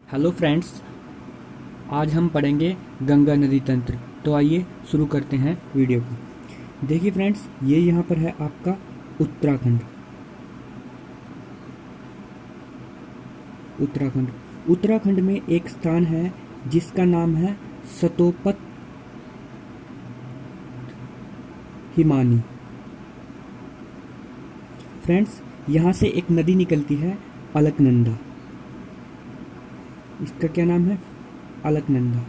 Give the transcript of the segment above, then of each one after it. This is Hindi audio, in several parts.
हेलो फ्रेंड्स, आज हम पढ़ेंगे गंगा नदी तंत्र। तो आइए शुरू करते हैं वीडियो को। देखिए फ्रेंड्स, ये यहाँ पर है आपका उत्तराखंड। उत्तराखंड उत्तराखंड में एक स्थान है जिसका नाम है सतोपत हिमानी। फ्रेंड्स, यहाँ से एक नदी निकलती है अलकनंदा। इसका क्या नाम है? अलकनंदा।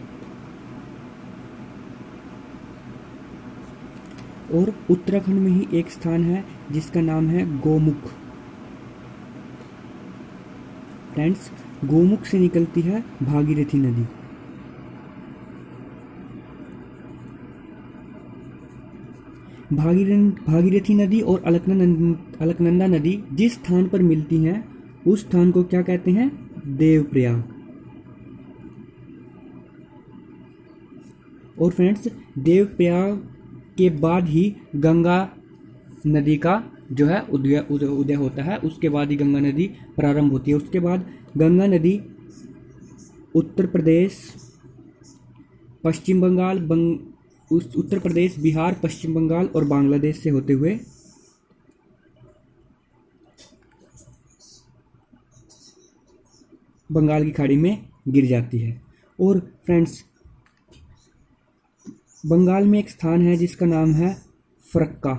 और उत्तराखंड में ही एक स्थान है जिसका नाम है गोमुख। फ्रेंड्स, गोमुख से निकलती है भागीरथी नदी। भागीरथी नदी और अलकनंदा नदी जिस स्थान पर मिलती हैं उस स्थान को क्या कहते हैं? देवप्रयाग। और फ्रेंड्स, देवप्रयाग के बाद ही गंगा नदी का जो है उदय होता है। उसके बाद ही गंगा नदी प्रारंभ होती है। उसके बाद गंगा नदी उत्तर प्रदेश, पश्चिम बंगाल, उत्तर प्रदेश, बिहार, पश्चिम बंगाल और बांग्लादेश से होते हुए बंगाल की खाड़ी में गिर जाती है। और फ्रेंड्स, बंगाल में एक स्थान है जिसका नाम है फरक्का।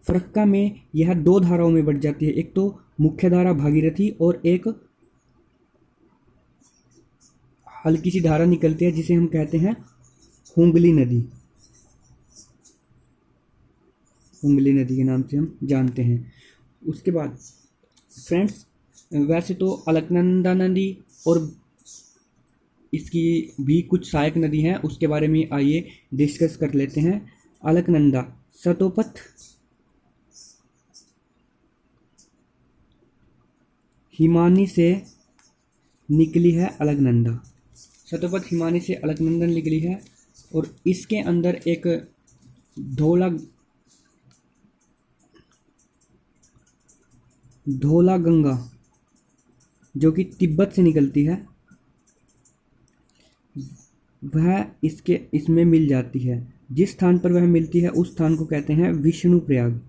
फरक्का में यह दो धाराओं में बट जाती है। एक तो मुख्य धारा भागीरथी और एक हल्की सी धारा निकलती है जिसे हम कहते हैं हुगली नदी। हुगली नदी के नाम से हम जानते हैं। उसके बाद फ्रेंड्स, वैसे तो अलकनंदा नदी और इसकी भी कुछ सहायक नदी हैं, उसके बारे में आइए डिस्कस कर लेते हैं। अलकनंदा सतोपत हिमानी से निकली है। अलकनंदा सतोपत हिमानी से अलकनंदा निकली है और इसके अंदर एक धौला गंगा जो कि तिब्बत से निकलती है, वह इसमें मिल जाती है। जिस स्थान पर वह मिलती है उस स्थान को कहते हैं विष्णुप्रयाग।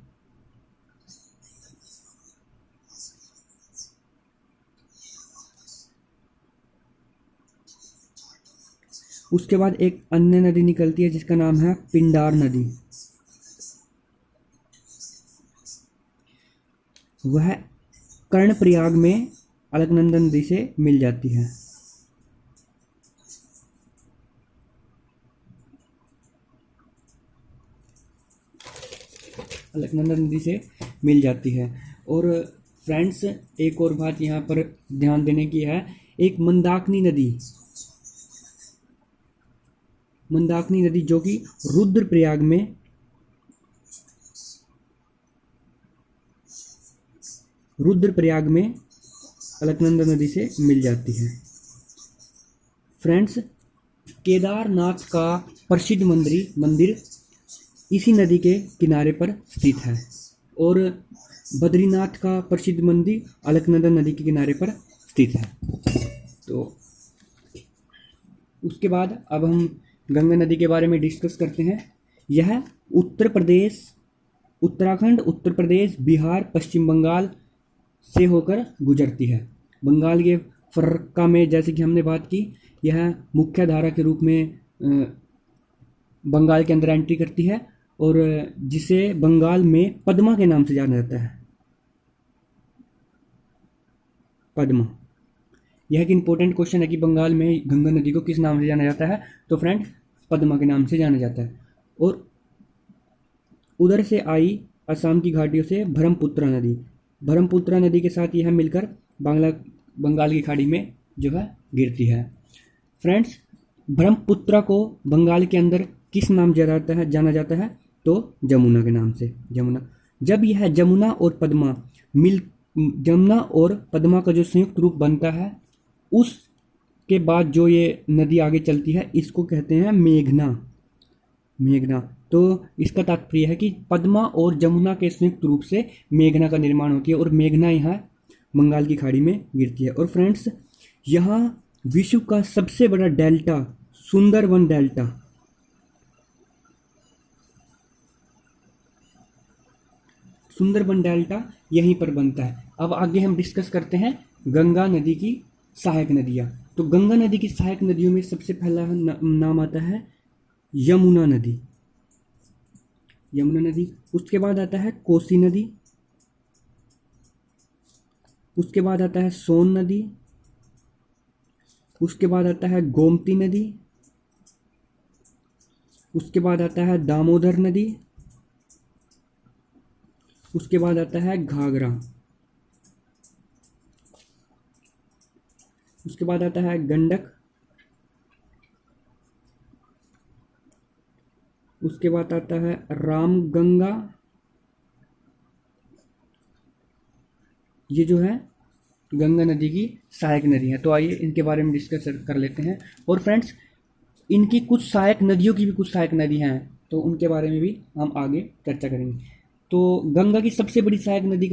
उसके बाद एक अन्य नदी निकलती है जिसका नाम है पिंडार नदी। वह कर्णप्रयाग में अलकनंदा नदी से मिल जाती है। अलकनंदा नदी से मिल जाती है। और फ्रेंड्स, एक और बात यहाँ पर ध्यान देने की है। एक मंदाकिनी नदी जो कि रुद्रप्रयाग में अलकनंदा नदी से मिल जाती है। फ्रेंड्स, केदारनाथ का प्रसिद्ध मंदिर इसी नदी के किनारे पर स्थित है और बद्रीनाथ का प्रसिद्ध मंदिर अलकनंदा नदी के किनारे पर स्थित है। तो उसके बाद अब हम गंगा नदी के बारे में डिस्कस करते हैं। यह उत्तराखंड, उत्तर प्रदेश, बिहार, पश्चिम बंगाल से होकर गुजरती है। बंगाल के फरक्का में, जैसे कि हमने बात की, यह मुख्य धारा के रूप में बंगाल के अंदर एंट्री करती है और जिसे बंगाल में पद्मा के नाम से जाना जाता है। पद्मा, यह एक इम्पोर्टेंट क्वेश्चन है कि बंगाल में गंगा नदी को किस नाम से जाना जाता है। तो फ्रेंड, पद्मा के नाम से जाना जाता है। और उधर से आई असम की घाटियों से ब्रह्मपुत्रा नदी के साथ यह मिलकर बंगाल की खाड़ी में जो है गिरती है। फ्रेंड्स, ब्रह्मपुत्रा को बंगाल के अंदर किस नाम जाना जाता है? तो जमुना के नाम से। जब यह जमुना और पद्मा का जो संयुक्त रूप बनता है, उसके बाद जो ये नदी आगे चलती है इसको कहते हैं मेघना। तो इसका तात्पर्य है कि पद्मा और जमुना के संयुक्त रूप से मेघना का निर्माण होती है और मेघना यहाँ बंगाल की खाड़ी में गिरती है। और फ्रेंड्स, यहाँ विश्व का सबसे बड़ा delta Sundarban delta, Sundarban delta यहीं पर बनता है। अब आगे हम डिस्कस करते हैं गंगा नदी की सहायक नदियाँ। तो गंगा नदी की सहायक नदियों में सबसे पहला नाम आता है यमुना नदी, यमुना नदी। उसके बाद आता है कोसी नदी, उसके बाद आता है सोन नदी, उसके बाद आता है गोमती नदी, उसके बाद आता है दामोदर नदी, उसके बाद आता है घाघरा, उसके बाद आता है गंडक, उसके बाद आता है रामगंगा। ये जो है गंगा नदी की सहायक नदी है। तो आइए इनके बारे में डिस्कस कर लेते हैं। और फ्रेंड्स, इनकी कुछ सहायक नदियों की भी कुछ सहायक नदियाँ हैं, तो उनके बारे में भी हम आगे चर्चा करेंगे। तो गंगा की सबसे बड़ी सहायक नदी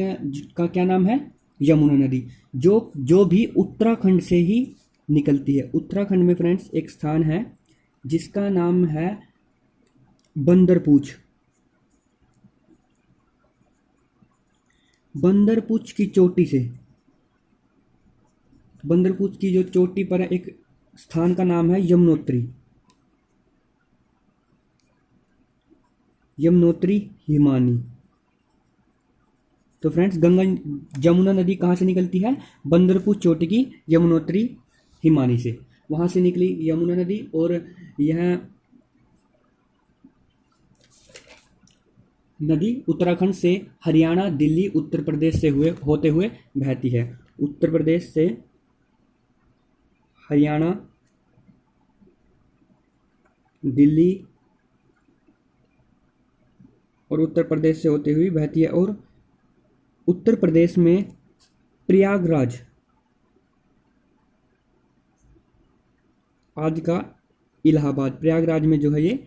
का क्या नाम है? यमुना नदी, जो भी उत्तराखंड से ही निकलती है। उत्तराखंड में फ्रेंड्स एक स्थान है जिसका नाम है बंदरपूछ। बंदरपूछ की चोटी से, बंदरपूछ की जो चोटी पर है, एक स्थान का नाम है यमुनोत्री, यमुनोत्री हिमानी। तो फ्रेंड्स, गंगा यमुना नदी कहाँ से निकलती है? बंदरपूछ चोटी की यमुनोत्री हिमानी से, वहाँ से निकली यमुना नदी। और यह नदी उत्तराखंड से हरियाणा, दिल्ली, उत्तर प्रदेश से होते हुए बहती है। उत्तर प्रदेश से हरियाणा, दिल्ली और उत्तर प्रदेश से होते हुए बहती है। और उत्तर प्रदेश में प्रयागराज, आज का इलाहाबाद, प्रयागराज में जो है ये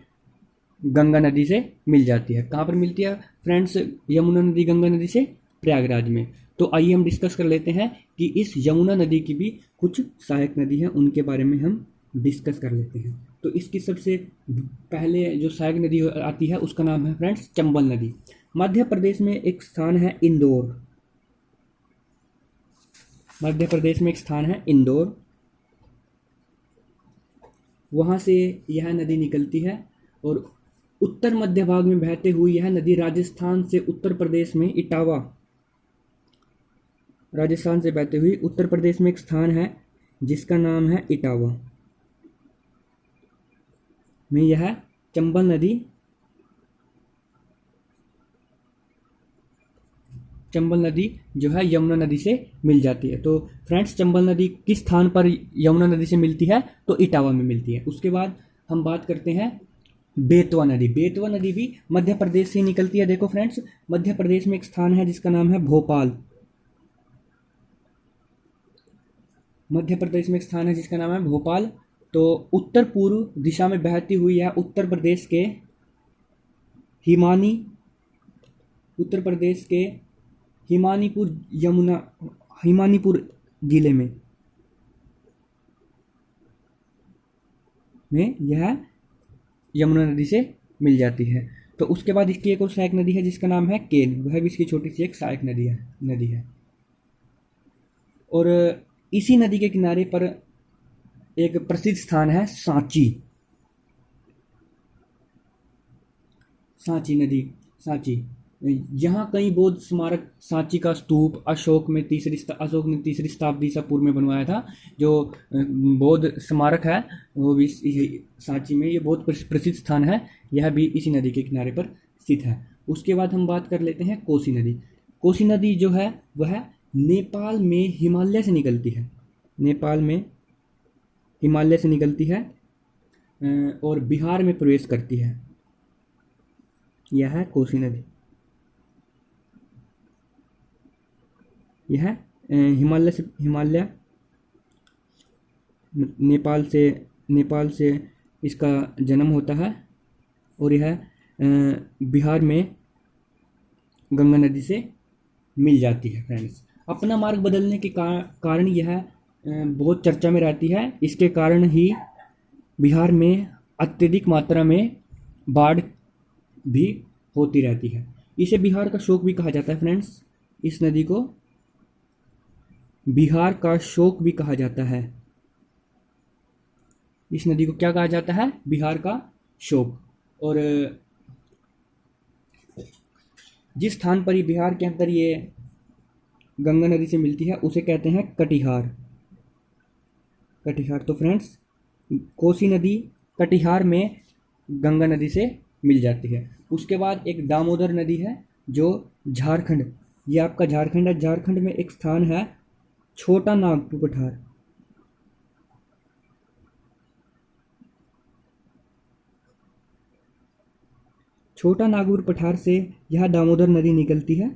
गंगा नदी से मिल जाती है। कहाँ पर मिलती है फ्रेंड्स यमुना नदी गंगा नदी से? प्रयागराज में। तो आइए हम डिस्कस कर लेते हैं कि इस यमुना नदी की भी कुछ सहायक नदी हैं, उनके बारे में हम डिस्कस कर लेते हैं। तो इसकी सबसे पहले जो सहायक नदी आती है उसका नाम है फ्रेंड्स चंबल नदी। मध्य प्रदेश में एक स्थान है इंदौर, मध्य प्रदेश में एक स्थान है इंदौर, वहाँ से यह नदी निकलती है। और उत्तर मध्य भाग में बहते हुई यह नदी राजस्थान से उत्तर प्रदेश में इटावा, राजस्थान से बहते हुई उत्तर प्रदेश में एक स्थान है जिसका नाम है इटावा, में यह चंबल नदी, चंबल नदी जो है यमुना नदी से मिल जाती है। तो फ्रेंड्स, चंबल नदी किस स्थान पर यमुना नदी से मिलती है? तो इटावा में मिलती है। उसके बाद हम बात करते हैं बेतवा नदी। बेतवा नदी भी मध्य प्रदेश से निकलती है। देखो फ्रेंड्स, मध्य प्रदेश में एक स्थान है जिसका नाम है भोपाल, मध्य प्रदेश में एक स्थान है जिसका नाम है भोपाल। तो उत्तर पूर्व दिशा में बहती हुई है उत्तर प्रदेश के हिमानी, उत्तर प्रदेश के हिमानीपुर यमुना, हिमानीपुर जिले में यह यमुना नदी से मिल जाती है। तो उसके बाद इसकी एक और सहायक नदी है जिसका नाम है केन, वह भी इसकी छोटी सी एक सहायक नदी है। और इसी नदी के किनारे पर एक प्रसिद्ध स्थान है सांची, सांची नदी, सांची। यहाँ कई बौद्ध स्मारक, सांची का स्तूप अशोक ने तीसरी शताब्दी ईसा पूर्व में बनवाया था। जो बौद्ध स्मारक है वो भी सांची में, ये बहुत प्रसिद्ध स्थान है, यह भी इसी नदी के किनारे पर स्थित है। उसके बाद हम बात कर लेते हैं कोसी नदी। कोसी नदी जो है वह नेपाल में हिमालय से निकलती है, नेपाल में हिमालय से निकलती है और बिहार में प्रवेश करती है। यह है कोसी नदी, यह हिमालय नेपाल से इसका जन्म होता है और यह बिहार में गंगा नदी से मिल जाती है। फ्रेंड्स, अपना मार्ग बदलने के कारण यह बहुत चर्चा में रहती है। इसके कारण ही बिहार में अत्यधिक मात्रा में बाढ़ भी होती रहती है। इसे बिहार का शोक भी कहा जाता है फ्रेंड्स। इस नदी को बिहार का शोक भी कहा जाता है। इस नदी को क्या कहा जाता है? बिहार का शोक। और जिस स्थान पर ये बिहार के अंदर ये गंगा नदी से मिलती है उसे कहते हैं कटिहार। कटिहार। तो फ्रेंड्स, कोसी नदी कटिहार में गंगा नदी से मिल जाती है। उसके बाद एक दामोदर नदी है जो झारखंड, ये आपका झारखंड है। झारखंड में एक स्थान है छोटा नागपुर पठार। छोटा नागपुर पठार से यह दामोदर नदी निकलती है।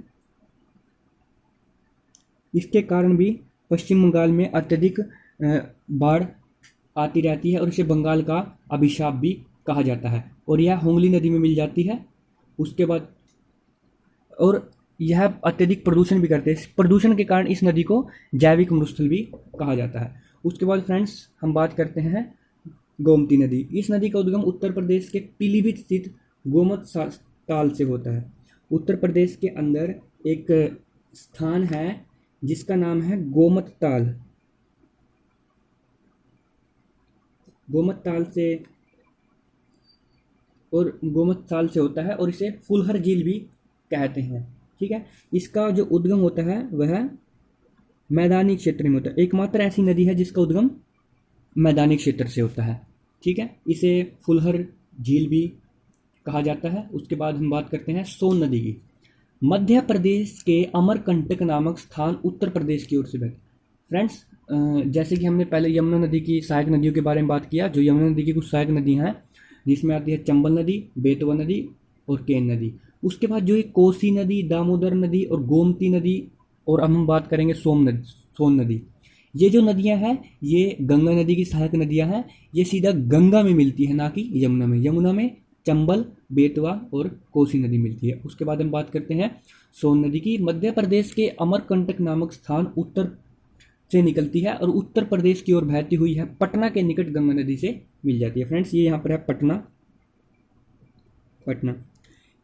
इसके कारण भी पश्चिम बंगाल में अत्यधिक बाढ़ आती रहती है और इसे बंगाल का अभिशाप भी कहा जाता है। और यह हुगली नदी में मिल जाती है। उसके बाद और यह अत्यधिक प्रदूषण भी करते हैं। प्रदूषण के कारण इस नदी को जैविक मरुस्थल भी कहा जाता है। उसके बाद फ्रेंड्स हम बात करते हैं गोमती नदी। इस नदी का उद्गम उत्तर प्रदेश के पीलीभीत स्थित गोमत ताल से होता है। उत्तर प्रदेश के अंदर एक स्थान है जिसका नाम है गोमत ताल। गोमत ताल से और गोमत ताल से होता है और इसे फुलहर झील भी कहते हैं। ठीक है। इसका जो उद्गम होता है वह मैदानी क्षेत्र में होता है। एकमात्र ऐसी नदी है जिसका उद्गम मैदानी क्षेत्र से होता है। ठीक है। इसे फुलहर झील भी कहा जाता है। उसके बाद हम बात करते हैं सोन नदी की। मध्य प्रदेश के अमरकंटक नामक स्थान उत्तर प्रदेश की ओर से बहती। फ्रेंड्स, जैसे कि हमने पहले यमुना नदी की सहायक नदियों के बारे में बात किया, जो यमुना नदी की कुछ सहायक नदियां हैं जिसमें आती है चंबल नदी, बेतवा नदी और केन नदी। उसके बाद जो ये कोसी नदी, दामोदर नदी और गोमती नदी, और अब हम बात करेंगे सोन नदी। ये जो नदियां हैं ये गंगा नदी की सहायक नदियां हैं। ये सीधा गंगा में मिलती है, ना कि यमुना में। यमुना में चंबल, बेतवा और कोसी नदी मिलती है। उसके बाद हम बात करते हैं सोन नदी की। मध्य प्रदेश के अमरकंटक नामक स्थान उत्तर से निकलती है और उत्तर प्रदेश की ओर बहती हुई है पटना के निकट गंगा नदी से मिल जाती है। फ्रेंड्स, ये यहाँ पर है पटना।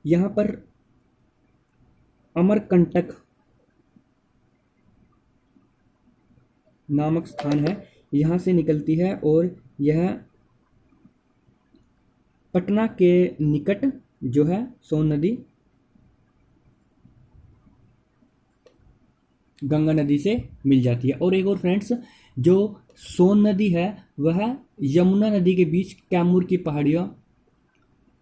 यहाँ पर अमरकंटक नामक स्थान है, यहाँ से निकलती है और यह पटना के निकट जो है सोन नदी गंगा नदी से मिल जाती है। और एक और फ्रेंड्स, जो सोन नदी है वह यमुना नदी के बीच कैमूर की पहाड़ियों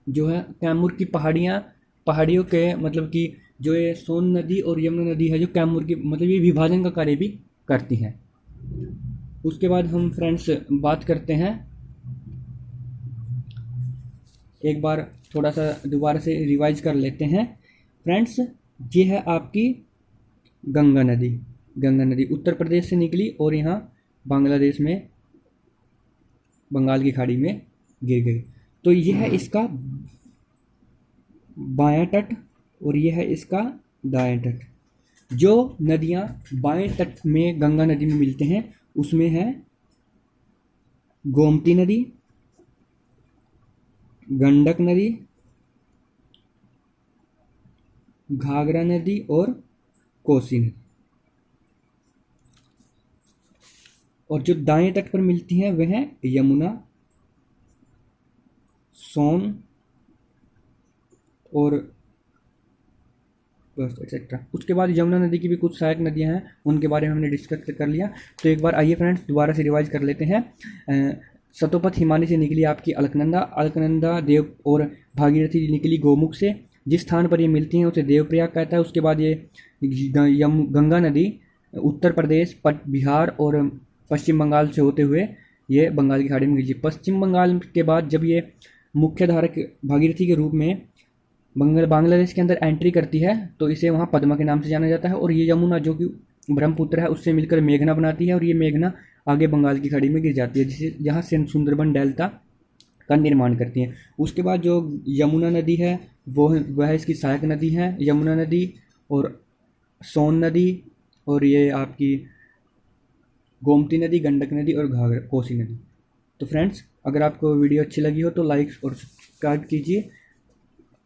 जो है, कैमूर की पहाड़ियों के मतलब कि जो ये सोन नदी और यमुना नदी है जो कैमूर की मतलब ये विभाजन का कार्य भी करती हैं। उसके बाद हम फ्रेंड्स बात करते हैं, एक बार थोड़ा सा दोबारा से रिवाइज कर लेते हैं फ्रेंड्स। ये है आपकी गंगा नदी उत्तर प्रदेश से निकली और यहाँ बांग्लादेश में बंगाल की खाड़ी में गिर गई। तो यह है इसका बायां तट और यह है इसका दायां तट। जो नदियाँ बाएं तट में गंगा नदी में मिलते हैं उसमें है गोमती नदी, गंडक नदी, घाघरा नदी और कोसी नदी। और जो दाएं तट पर मिलती हैं वह है यमुना, सोन और बस एक्सेट्रा। उसके बाद यमुना नदी की भी कुछ सहायक नदियां हैं, उनके बारे में हमने डिस्कस कर लिया। तो एक बार आइए फ्रेंड्स दोबारा से रिवाइज कर लेते हैं। सतोपथ हिमानी से निकली आपकी अलकनंदा देव और भागीरथी निकली गोमुख से। जिस स्थान पर ये मिलती हैं उसे देवप्रयाग कहता है। उसके बाद ये गंगा नदी उत्तर प्रदेश, बिहार और पश्चिम बंगाल से होते हुए ये बंगाल की खाड़ी में गिरी। पश्चिम बंगाल के बाद जब ये मुख्य धारा भागीरथी के रूप में बांग्लादेश के अंदर एंट्री करती है तो इसे वहाँ पद्मा के नाम से जाना जाता है। और ये यमुना जो कि ब्रह्मपुत्र है उससे मिलकर मेघना बनाती है और ये मेघना आगे बंगाल की खाड़ी में गिर जाती है, जिसे जहाँ से सुंदरबन डेल्टा का निर्माण करती हैं। उसके बाद जो यमुना नदी है वह इसकी सहायक नदी है। यमुना नदी और सोन नदी और ये आपकी गोमती नदी, गंडक नदी और घाघरा, कोसी नदी। तो फ्रेंड्स, अगर आपको वीडियो अच्छी लगी हो तो लाइक और सब्सक्राइब कीजिए।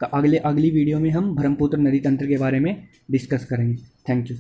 अगली वीडियो में हम ब्रह्मपुत्र नदी तंत्र के बारे में डिस्कस करेंगे। Thank you.